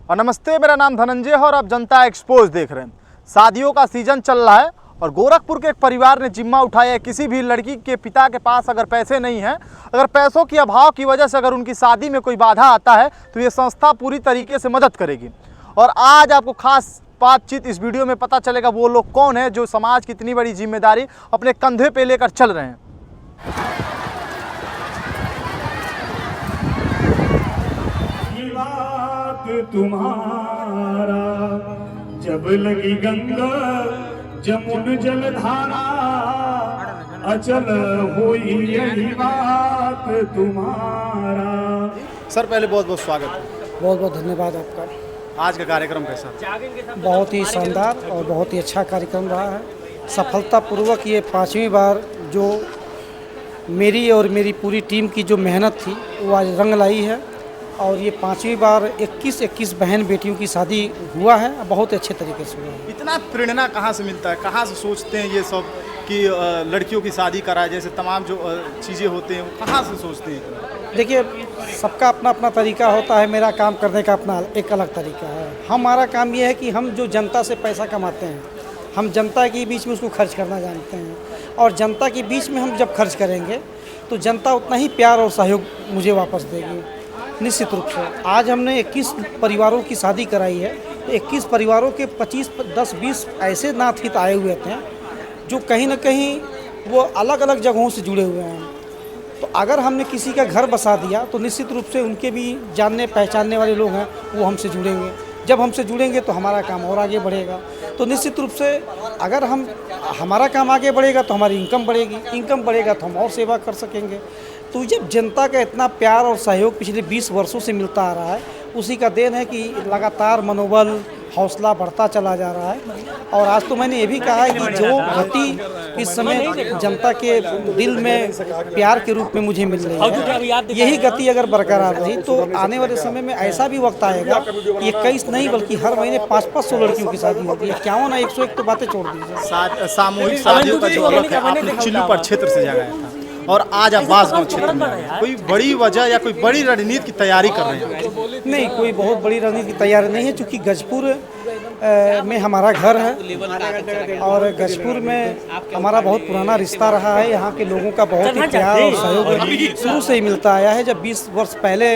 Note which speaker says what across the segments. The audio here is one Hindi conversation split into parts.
Speaker 1: और नमस्ते, मेरा नाम धनंजय है और आप जनता एक्सपोज देख रहे हैं। शादियों का सीजन चल रहा है और गोरखपुर के एक परिवार ने जिम्मा उठाया है। किसी भी लड़की के पिता के पास अगर पैसे नहीं हैं, अगर पैसों की अभाव की वजह से अगर उनकी शादी में कोई बाधा आता है तो ये संस्था पूरी तरीके से मदद करेगी। और आज आपको खास बातचीत इस वीडियो में पता चलेगा वो लोग कौन है जो समाज की इतनी बड़ी जिम्मेदारी अपने कंधे पे लेकर चल रहे हैं।
Speaker 2: तुम्हारा जब लगी गंगा जमुन जलधारा अचल हुई यही बात तुम्हारा।
Speaker 1: सर पहले बहुत बहुत स्वागत,
Speaker 3: बहुत बहुत धन्यवाद आपका।
Speaker 1: आज का कार्यक्रम कैसा?
Speaker 3: बहुत ही शानदार और बहुत ही अच्छा कार्यक्रम रहा है। सफलतापूर्वक ये 5वीं बार जो मेरी और मेरी पूरी टीम की जो मेहनत थी वो आज रंग लाई है और ये 5वीं बार 21 बहन बेटियों की शादी हुआ है। बहुत अच्छे तरीके से हुआ है।
Speaker 1: इतना प्रेरणा कहाँ से मिलता है, कहाँ से सोचते हैं ये सब कि लड़कियों की शादी कराए, जैसे तमाम जो चीज़ें होते हैं वो कहाँ से सोचते हैं?
Speaker 3: देखिए, सबका अपना अपना तरीका होता है। मेरा काम करने का अपना एक अलग तरीका है। हमारा काम ये है कि हम जो जनता से पैसा कमाते हैं, हम जनता के बीच में उसको खर्च करना जानते हैं और जनता के बीच में हम जब खर्च करेंगे तो जनता उतना ही प्यार और सहयोग मुझे वापस देगी। निश्चित रूप से आज हमने 21 परिवारों की शादी कराई है। 21 परिवारों के 10-20 ऐसे नाथ हित आए हुए थे जो कहीं ना कहीं वो अलग अलग जगहों से जुड़े हुए हैं। तो अगर हमने किसी का घर बसा दिया तो निश्चित रूप से उनके भी जानने पहचानने वाले लोग हैं वो हमसे जुड़ेंगे। जब हमसे जुड़ेंगे तो हमारा काम और आगे बढ़ेगा। तो निश्चित रूप से अगर हमारा काम आगे बढ़ेगा तो हमारी इनकम बढ़ेगी, इनकम बढ़ेगा तो हम और सेवा कर सकेंगे। तो जब जनता का इतना प्यार और सहयोग पिछले 20 वर्षों से मिलता आ रहा है, उसी का देन है कि लगातार मनोबल हौसला बढ़ता चला जा रहा है। और आज तो मैंने ये भी कहा है कि जो गति इस समय जनता के दिल में प्यार के रूप में मुझे मिल रही है, यही गति अगर बरकरार रही तो आने वाले समय में ऐसा भी वक्त आएगा कि 21 नहीं बल्कि हर महीने 500 लड़कियों की शादी होती है। 51 ना 101 तो बातें छोड़ दीजिए।
Speaker 1: सामूहिक शादियों का जो अलग है, आपने चिल्लूपड़ क्षेत्र से जगह था और आज आप बांसगांव क्षेत्र में आए हैं। कोई बड़ी वजह या कोई बड़ी रणनीति की तैयारी कर रहे हैं?
Speaker 3: नहीं, कोई बहुत बड़ी रणनीति की तैयारी नहीं है, क्योंकि गजपुर में हमारा घर है और गजपुर में हमारा बहुत पुराना रिश्ता रहा है। यहाँ के लोगों का बहुत ही प्यार और सहयोग शुरू से ही मिलता आया है। जब 20 वर्ष पहले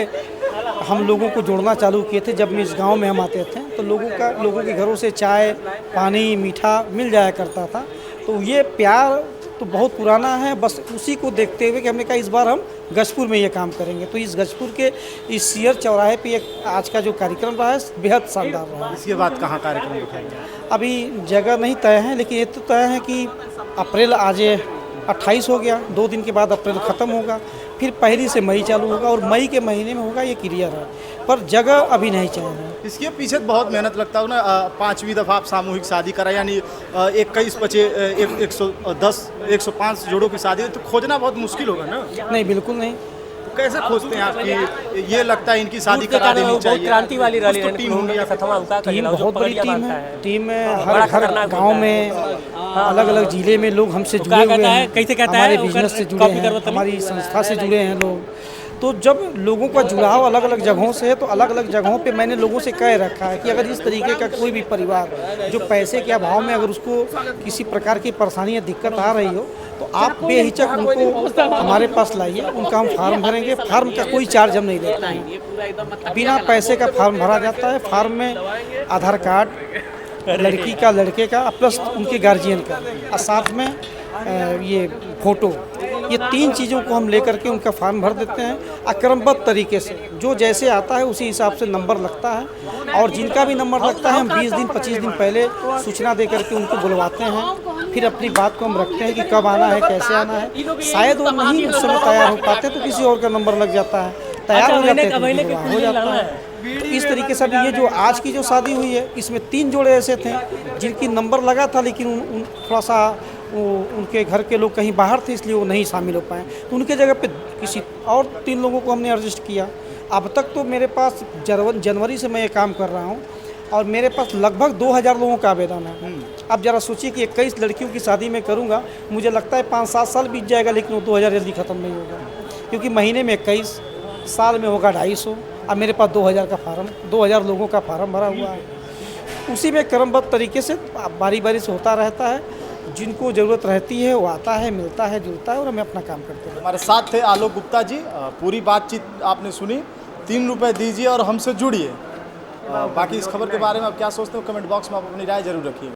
Speaker 3: हम लोगों को जोड़ना चालू किए थे, जब इस गांव में हम आते थे तो लोगों के घरों से चाय पानी मीठा मिल जाया करता था। तो ये प्यार तो बहुत पुराना है। बस उसी को देखते हुए कि हमने कहा इस बार हम गजपुर में ये काम करेंगे। तो इस गजपुर के इस सियर चौराहे पे एक आज का जो कार्यक्रम रहा है बेहद शानदार रहा है।
Speaker 1: इसके बाद कहाँ कार्यक्रम रखेंगे?
Speaker 3: अभी जगह नहीं तय है, लेकिन ये तो तय है कि अप्रैल आज 28 हो गया, 2 दिन के बाद अप्रैल ख़त्म होगा, फिर 1 से मई चालू होगा और मई के महीने में होगा। ये क्लियर है, पर जगह अभी नहीं चाहिए।
Speaker 1: इसके पीछे बहुत मेहनत लगता है ना। 5वीं दफ़ा आप सामूहिक शादी करा, यानी 21 बचे 110 105 जोड़ों की शादी, तो खोजना बहुत मुश्किल होगा ना?
Speaker 3: नहीं, बिल्कुल नहीं।
Speaker 1: तो कैसे खोजते हैं आपकी? ये लगता है इनकी शादी करा देनी चाहिए।
Speaker 4: क्रांति वाली रैली
Speaker 1: टीम होगी,
Speaker 3: टीम बहुत बड़ी टीम है। टीम में हर गांव में अलग अलग जिले में लोग हमसे जुड़े हुए हैं। हमारे बिजनेस से जुड़े हैं, हमारी संस्था से जुड़े हैं लोग। तो जब लोगों का जुड़ाव अलग अलग जगहों से है तो अलग अलग जगहों पे मैंने लोगों से कह रखा है कि अगर इस तरीके का कोई भी परिवार जो पैसे के अभाव में अगर उसको किसी प्रकार की परेशानी या दिक्कत आ रही हो तो आप बेहिचक उनको हमारे पास लाइए। उनका हम फार्म भरेंगे। फार्म का कोई चार्ज हम नहीं लेते हैं, बिना पैसे का फार्म भरा जाता है। फार्म में आधार कार्ड लड़की का लड़के का प्लस उनके गार्जियन का और साथ में ये फ़ोटो, ये 3 चीज़ों को हम लेकर के उनका फॉर्म भर देते हैं। क्रमबद्ध तरीके से जो जैसे आता है उसी हिसाब से नंबर लगता है और जिनका भी नंबर लगता है हम 20 दिन 25 दिन पहले सूचना दे करके उनको बुलवाते हैं। फिर अपनी बात को हम रखते हैं कि कब आना है, कैसे आना है। शायद वो नहीं उस समय तैयार हो पाते तो किसी और का नंबर लग जाता है, तैयार हो जाते हैं, हो जाता है। तो इस तरीके से भी ये जो आज की जो शादी हुई है इसमें 3 जोड़े ऐसे थे जिनकी नंबर लगा था, लेकिन थोड़ा सा उनके घर के लोग कहीं बाहर थे इसलिए वो नहीं शामिल हो पाए। तो उनके जगह पे किसी और 3 लोगों को हमने एडजस्ट किया। अब तक तो मेरे पास जनवरी से मैं ये काम कर रहा हूँ और मेरे पास लगभग 2000 लोगों का आवेदन है। अब ज़रा सोचिए कि 21 लड़कियों की शादी में करूँगा, मुझे लगता है 5-7 साल बीत जाएगा, लेकिन वो 2000 जल्दी ख़त्म नहीं होगा, क्योंकि महीने में 21 साल में होगा 250। अब मेरे पास 2000 का फार्म, 2000 लोगों का फार्म भरा हुआ है। उसी में क्रमबद्ध तरीके से बारी बारी से होता रहता है। जिनको ज़रूरत रहती है वो आता है, मिलता है, जुड़ता है और हमें अपना काम करते हैं।
Speaker 1: हमारे साथ थे आलोक गुप्ता जी। पूरी बातचीत आपने सुनी। 3 रुपये दीजिए और हमसे जुड़िए। बाकी इस खबर के बारे में आप क्या सोचते हो, कमेंट बॉक्स में आप अपनी राय जरूर रखिए।